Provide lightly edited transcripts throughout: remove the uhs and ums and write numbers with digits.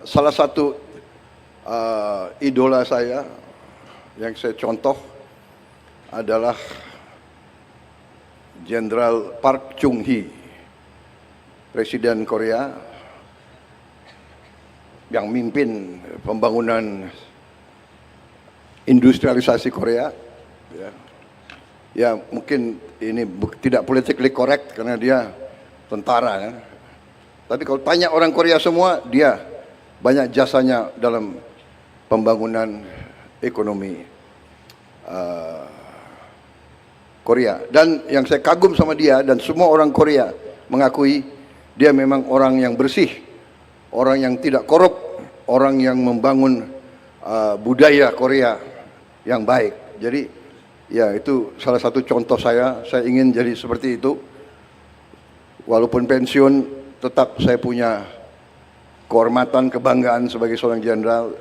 salah satu idola saya yang saya contoh adalah Jenderal Park Chung-hee, Presiden Korea yang mimpin pembangunan industrialisasi Korea. Ya mungkin ini tidak politically correct karena dia tentara kan. Tapi kalau tanya orang Korea semua, dia banyak jasanya dalam pembangunan ekonomi Korea. Dan yang saya kagum sama dia dan semua orang Korea mengakui dia memang orang yang bersih, orang yang tidak korup, orang yang membangun budaya Korea yang baik. Jadi ya itu salah satu contoh saya ingin jadi seperti itu. Walaupun pensiun, tetap saya punya kehormatan, kebanggaan sebagai seorang jenderal.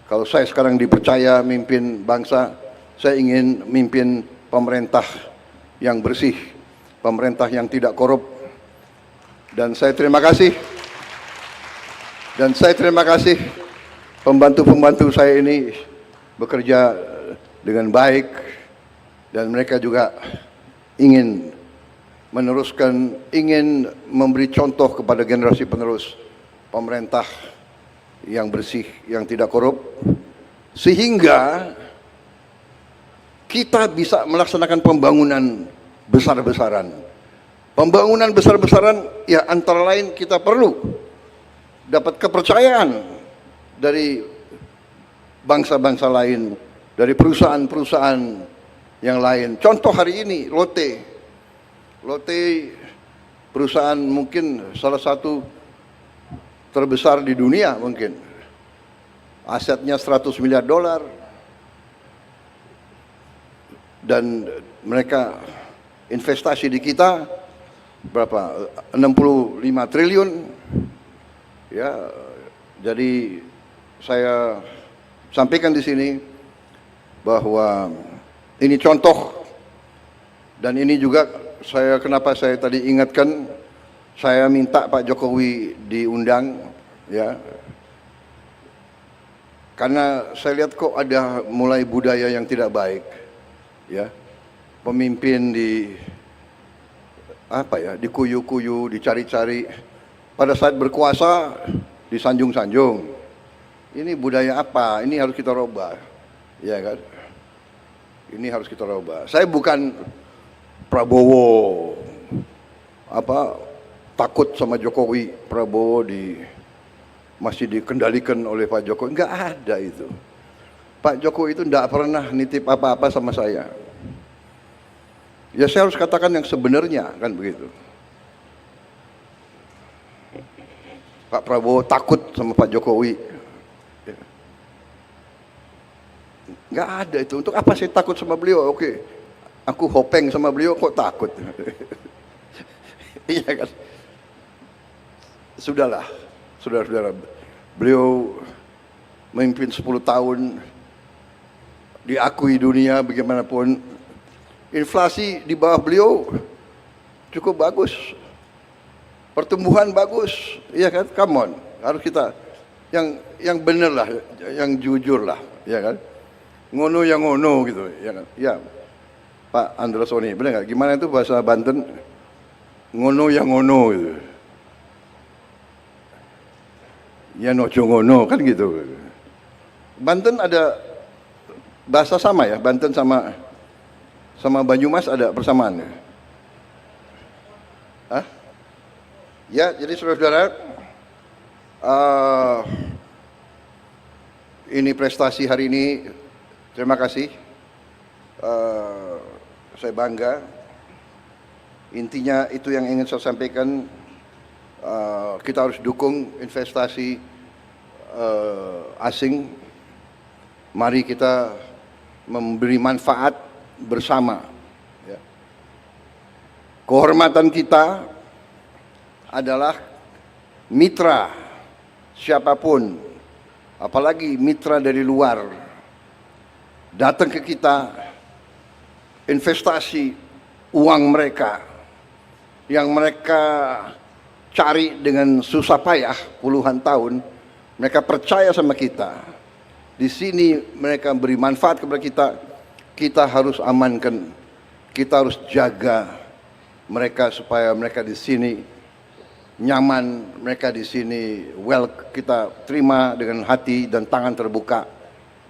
Kalau saya sekarang dipercaya mimpin bangsa, saya ingin mimpin pemerintah yang bersih, pemerintah yang tidak korup. Dan saya terima kasih. Pembantu-pembantu saya ini bekerja dengan baik dan mereka juga ingin meneruskan, ingin memberi contoh kepada generasi penerus pemerintah yang bersih, yang tidak korup, sehingga kita bisa melaksanakan pembangunan besar-besaran. Pembangunan besar-besaran ya antara lain kita perlu dapat kepercayaan dari bangsa-bangsa lain, dari perusahaan-perusahaan yang lain. Contoh hari ini Lotte perusahaan mungkin salah satu terbesar di dunia mungkin. Asetnya 100 miliar dolar. Dan mereka investasi di kita berapa? 65 triliun. Ya, jadi saya sampaikan di sini bahwa ini contoh dan ini juga kenapa saya tadi ingatkan, saya minta Pak Jokowi diundang ya. Karena saya lihat kok ada mulai budaya yang tidak baik. Ya. Pemimpin dikuyu-kuyu, dicari-cari. Pada saat berkuasa disanjung-sanjung. Ini budaya apa? Ini harus kita rubah. Ya kan? Ini harus kita rubah. Saya bukan Prabowo takut sama Jokowi. Prabowo masih dikendalikan oleh Pak Jokowi. Enggak ada itu. Pak Jokowi itu enggak pernah nitip apa-apa sama saya. Ya saya harus katakan yang sebenarnya kan begitu. Pak Prabowo takut sama Pak Jokowi. Enggak ada itu. Untuk apa saya takut sama beliau? Oke. Aku hopeng sama beliau kok takut. Iya kan? Sudahlah. Saudara-saudara. Beliau memimpin 10 tahun, diakui dunia bagaimanapun. Inflasi di bawah beliau cukup bagus. Pertumbuhan bagus. Iya kan? Come on. Harus kita yang benar lah, yang jujur lah, ya kan? Ngono yang ngono gitu, ya kan? Ya. Pak Androsoni, benar nggak? Gimana itu bahasa Banten? Ngono yang ngono gitu. Ya nojo ngono kan gitu. Banten ada bahasa sama ya, Banten sama Banyumas ada persamaan ya? Hah? Ya, jadi saudara-saudara, ini prestasi hari ini, terima kasih. Saya bangga. Intinya itu yang ingin saya sampaikan. Kita harus dukung investasi asing. Mari kita memberi manfaat bersama. Ya. Kehormatan kita adalah mitra siapapun, apalagi mitra dari luar, datang ke kita, investasi uang mereka yang mereka cari dengan susah payah puluhan tahun, Mereka percaya sama kita. Di sini mereka beri manfaat kepada kita. Kita harus amankan. Kita harus jaga mereka supaya mereka di sini nyaman, mereka di sini kita terima dengan hati dan tangan terbuka,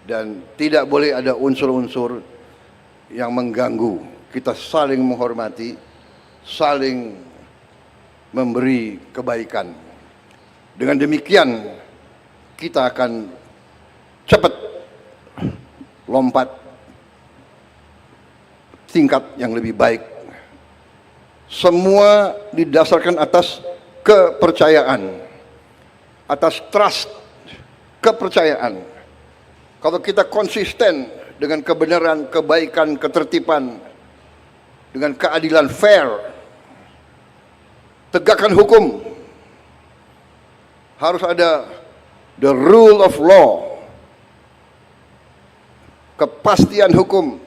dan tidak boleh ada unsur-unsur yang mengganggu. Kita saling menghormati, saling memberi kebaikan. Dengan demikian kita akan cepat lompat tingkat yang lebih baik. Semua didasarkan atas kepercayaan, atas trust, kepercayaan. Kalau kita konsisten dengan kebenaran, kebaikan, ketertiban, dengan keadilan fair, tegakkan hukum, harus ada the rule of law, kepastian hukum.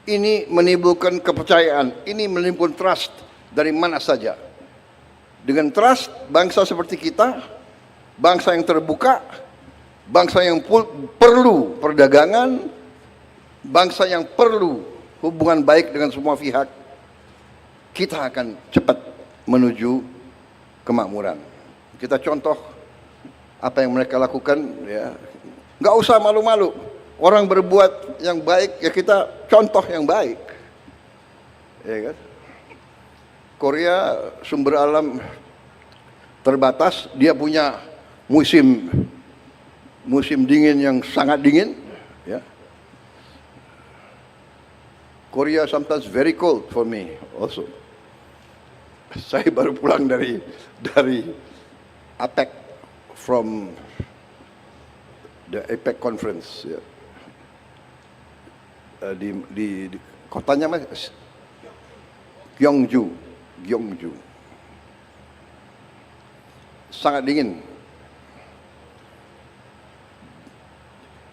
Ini menimbulkan kepercayaan, ini menimbulkan trust dari mana saja. Dengan trust, bangsa seperti kita, bangsa yang terbuka, bangsa yang perlu perdagangan, bangsa yang perlu hubungan baik dengan semua pihak, kita akan cepat menuju kemakmuran. Kita contoh apa yang mereka lakukan, ya. Nggak usah malu-malu. Orang berbuat yang baik, ya kita contoh yang baik, ya kan? Korea sumber alam terbatas, dia punya musim dingin yang sangat dingin, ya. Korea sometimes very cold for me also. Saya baru pulang dari APEC, from the APEC conference, ya. Di kotanya mas Gyeongju, sangat dingin.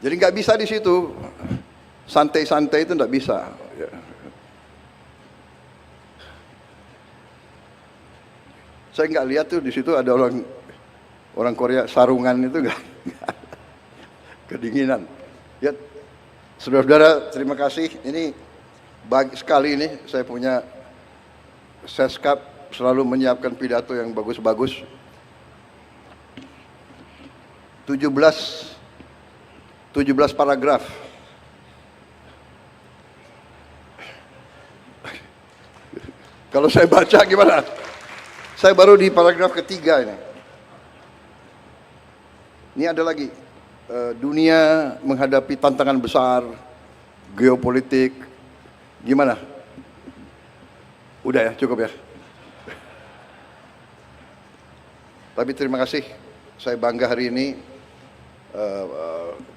Jadi nggak bisa di situ santai-santai, itu nggak bisa. Ya. Saya nggak lihat tuh di situ ada orang Korea sarungan, itu nggak kedinginan. Ya, saudara-saudara, terima kasih. Ini baik sekali, ini saya punya Seskap selalu menyiapkan pidato yang bagus-bagus. 17 paragraf. Kalau saya baca gimana? Saya baru di paragraf ketiga ini. Ini ada lagi. Dunia menghadapi tantangan besar, geopolitik. Gimana? Udah ya, cukup ya. Tapi terima kasih. Saya bangga hari ini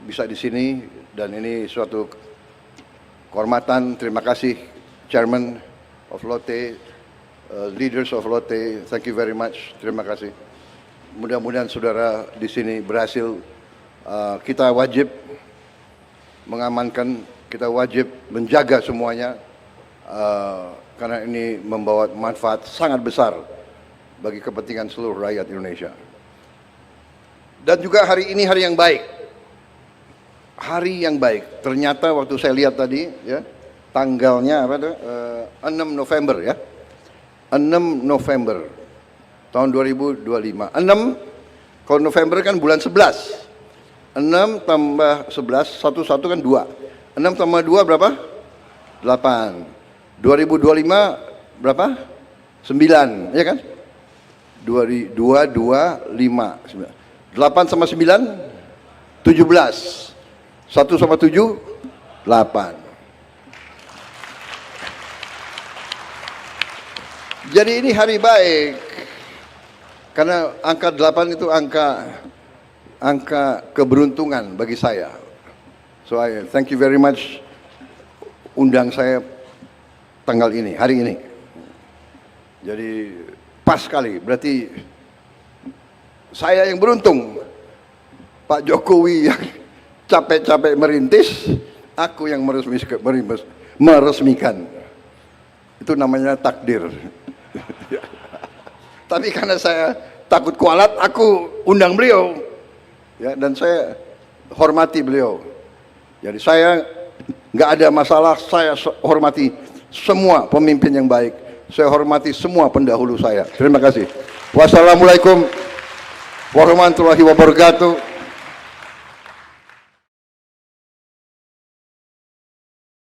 bisa di sini, dan ini suatu kehormatan. Terima kasih Chairman of Lotte, leaders of Lotte. Thank you very much. Terima kasih. Mudah-mudahan saudara di sini berhasil. Kita wajib mengamankan, kita wajib menjaga semuanya, karena ini membawa manfaat sangat besar bagi kepentingan seluruh rakyat Indonesia. Dan juga hari ini hari yang baik. Hari yang baik. Ternyata waktu saya lihat tadi, ya, tanggalnya apa tuh? 6 November ya. 6 November tahun 2025. 6, kalau November kan bulan 11. 6 tambah 11, 1 kan 2. 6 tambah 2 berapa? 8. 2025 berapa? 9, ya kan? 2, 5, 9. 8 sama 9, 17. 1 sama 7, 8. Jadi ini hari baik. Karena angka 8 itu angka keberuntungan bagi saya. So I thank you very much undang saya tanggal ini, hari ini. Jadi pas sekali, berarti saya yang beruntung. Pak Jokowi yang capek-capek merintis, aku yang meresmikan. Itu namanya takdir. Tapi karena saya takut kualat, aku undang beliau. ya, dan saya hormati beliau. Jadi saya nggak ada masalah, saya hormati semua pemimpin yang baik. Saya hormati semua pendahulu saya. Terima kasih. Wassalamualaikum warahmatullahi wabarakatuh.